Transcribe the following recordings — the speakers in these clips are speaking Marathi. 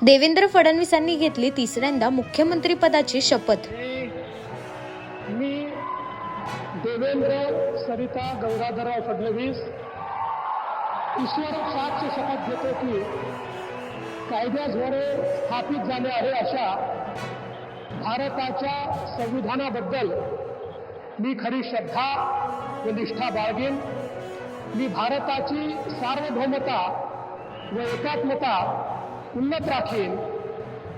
देवेंद्र फडणवीसांनी घेतली तिसऱ्यांदा मुख्यमंत्रीपदाची शपथ। मी देवेंद्र सरिता गंगाधरराव फडणवीस ईश्वर साक्ष शपथ घेतो की कायद्याद्वारे स्थापित झाले आहे अशा भारताच्या संविधानाबद्दल मी खरी श्रद्धा व निष्ठा बाळगेन। मी भारताची सार्वभौमता व एकात्मता उन्नत राखीन।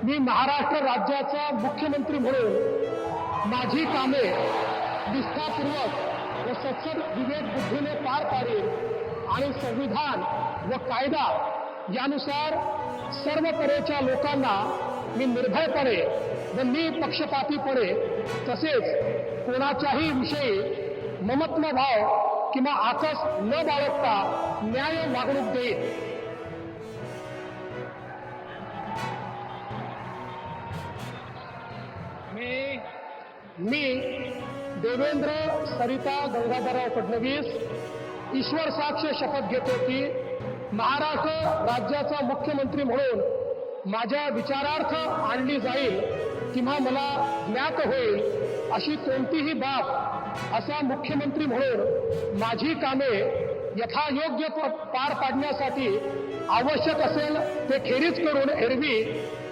मी महाराष्ट्र राज्याचा मुख्यमंत्री म्हणून माझी कामे निष्ठापूर्वक व सत्सद विवेक बुद्धीने पार पाडेन आणि संविधान व कायदा यानुसार सर्व तऱ्हेच्या लोकांना मी निर्भयपणे व निपक्षपातीपणे तसेच कोणाच्याही विषयी ममत्व भाव किंवा आकस न बाळगता न्याय वागणूक देईन। मी देवेंद्र सरिता गंगाधरराव फडणवीस ईश्वर साक्ष शपथ घेतो की महाराष्ट्र राज्याचा मुख्यमंत्री म्हणून माझ्या विचारार्थ आणली जाईल किंवा मला ज्ञात होईल अशी कोणतीही बाब असा मुख्यमंत्री म्हणून माझी कामे यथायोग्य पार पाडण्यासाठी आवश्यक असेल ते खेरीज करून एरवी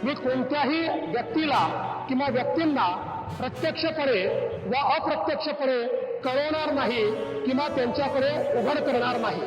मी कोणत्याही व्यक्तीला किंवा व्यक्तींना प्रत्यक्षपणे व अप्रत्यक्षपणे कळवणार नाही किंवा त्यांच्याकडे उघड करणार नाही।